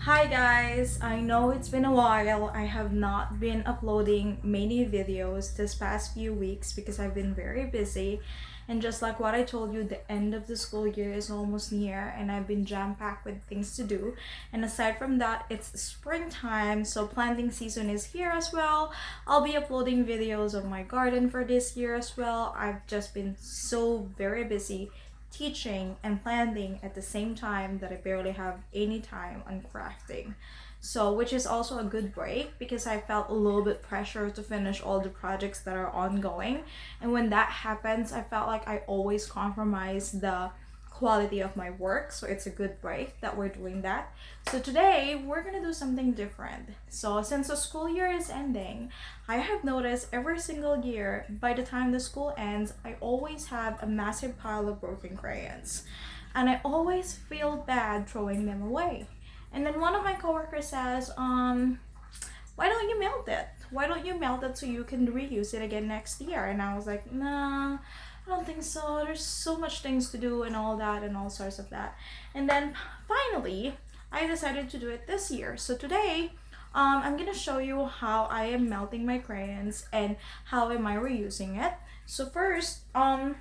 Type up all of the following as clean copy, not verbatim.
Hi guys, I know it's been a while. I have not been uploading many videos this past few weeks because I've been very busy. And just like what I told you, the end of the school year is almost near and I've been jam-packed with things to do. And aside from that, it's springtime, so planting season is here as well. I'll be uploading videos of my garden for this year as well. I've just been so very busy teaching and planting at the same time that I barely have any time on crafting. So, which is also a good break because I felt a little bit pressure to finish all the projects that are ongoing. And when that happens, I felt like I always compromise the quality of my work. So, it's a good break that we're doing that. So, today we're gonna do something different. So, since the school year is ending, I have noticed every single year, by the time the school ends, I always have a massive pile of broken crayons. And I always feel bad throwing them away. And then one of my coworkers says, why don't you melt it? Why don't you melt it so you can reuse it again next year? And I was like, nah, I don't think so. There's so much things to do and all that and all sorts of that. And then finally, I decided to do it this year. So today, I'm gonna show you how I am melting my crayons and how am I reusing it. So first, I'm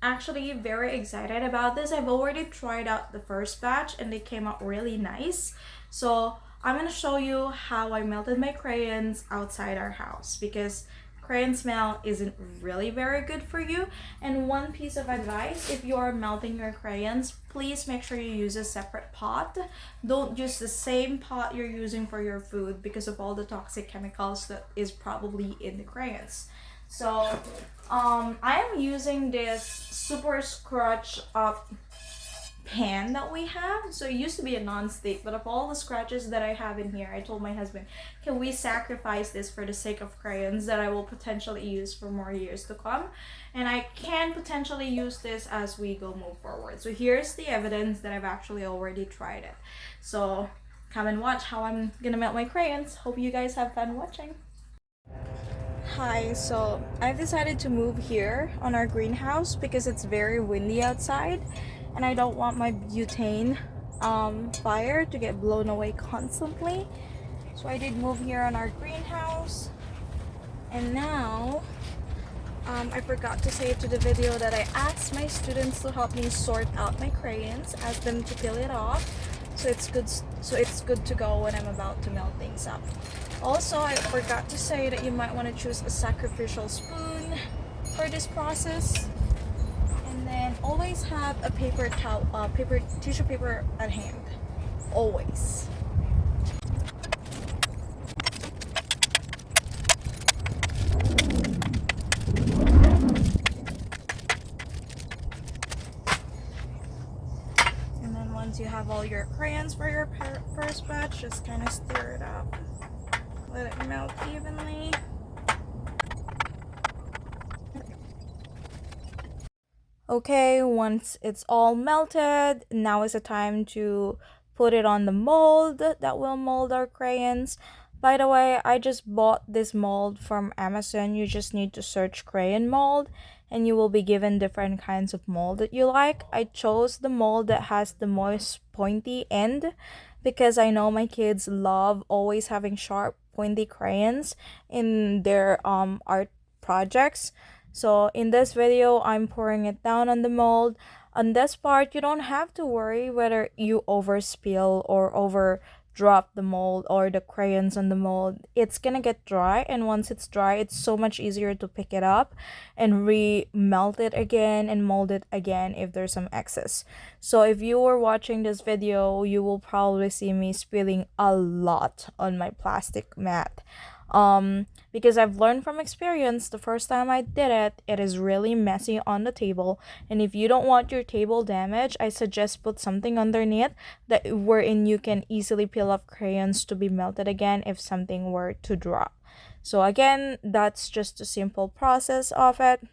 actually very excited about this. I've already tried out the first batch and they came out really nice. So I'm gonna show you how I melted my crayons outside our house because crayon smell isn't really very good for you. And one piece of advice, if you are melting your crayons, please make sure you use a separate pot. Don't use the same pot you're using for your food because of all the toxic chemicals that is probably in the crayons. So I am using this super scratch up pan that we have. So it used to be a non-stick, but of all the scratches that I have in here, I told my husband, can we sacrifice this for the sake of crayons that I will potentially use for more years to come? And I can potentially use this as we go move forward. So here's the evidence that I've actually already tried it. So come and watch how I'm gonna melt my crayons. Hope you guys have fun watching. Hi, so I've decided to move here on our greenhouse because it's very windy outside and I don't want my butane fire to get blown away constantly. So I did move here on our greenhouse, and now I forgot to say to the video that I asked my students to help me sort out my crayons, ask them to peel it off so it's good to go when I'm about to melt things up. Also, I forgot to say that you might want to choose a sacrificial spoon for this process. And then always have a paper towel, tissue paper at hand. Always. And then once you have all your crayons for your first batch, just kind of stir it up. Let it melt evenly. Okay, once it's all melted, now is the time to put it on the mold that will mold our crayons. By the way, I just bought this mold from Amazon. You just need to search crayon mold and you will be given different kinds of mold that you like. I chose the mold that has the most pointy end because I know my kids love always having sharp pointy crayons in their art projects. So in this video, I'm pouring it down on the mold. On this part, you don't have to worry whether you overspill or over drop the mold or the crayons on the mold. It's gonna get dry, and once it's dry, it's so much easier to pick it up and re-melt it again and mold it again if there's some excess. So if you were watching this video, you will probably see me spilling a lot on my plastic mat. Because I've learned from experience, the first time I did it, it is really messy on the table. And if you don't want your table damaged, I suggest put something underneath that wherein you can easily peel off crayons to be melted again if something were to drop. So again, that's just a simple process of it.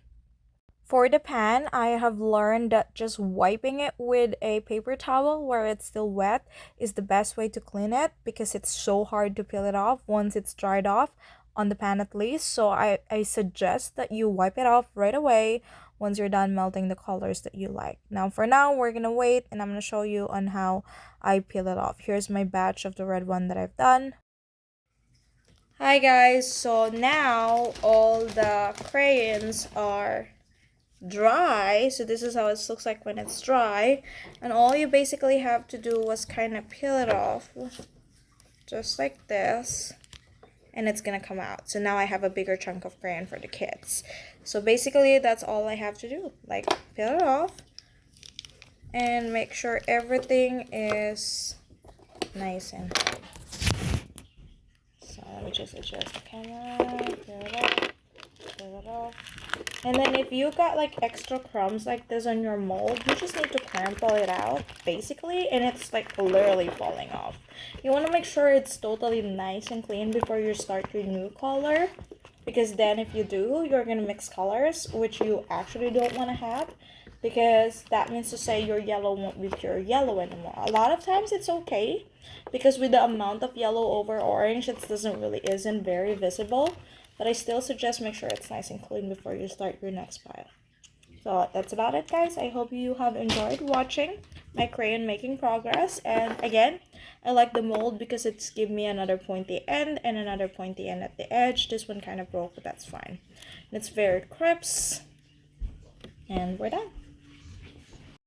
For the pan, I have learned that just wiping it with a paper towel where it's still wet is the best way to clean it because it's so hard to peel it off once it's dried off on the pan at least. So I suggest that you wipe it off right away once you're done melting the colors that you like. Now for now, we're gonna wait and I'm gonna show you on how I peel it off. Here's my batch of the red one that I've done. Hi guys, so now all the crayons are dry. So this is how it looks like when it's dry, and all you basically have to do was kind of peel it off just like this, and it's gonna come out. So now I have a bigger chunk of crayon for the kids. So basically that's all I have to do, like peel it off and make sure everything is nice and hard. So let me just adjust the camera, peel it off. And then if you got like extra crumbs like this on your mold, you just need to crumple it out basically, and it's like literally falling off. You want to make sure it's totally nice and clean before you start your new color, because then if you do, you're gonna mix colors, which you actually don't want to have, because that means to say your yellow won't be pure yellow anymore. A lot of times it's okay, because with the amount of yellow over orange, it isn't very visible. But I still suggest make sure it's nice and clean before you start your next pile. So that's about it, guys. I hope you have enjoyed watching my crayon making progress. And again, I like the mold because it's give me another pointy end and another pointy end at the edge. This one kind of broke, but that's fine. And it's very crisp. And we're done.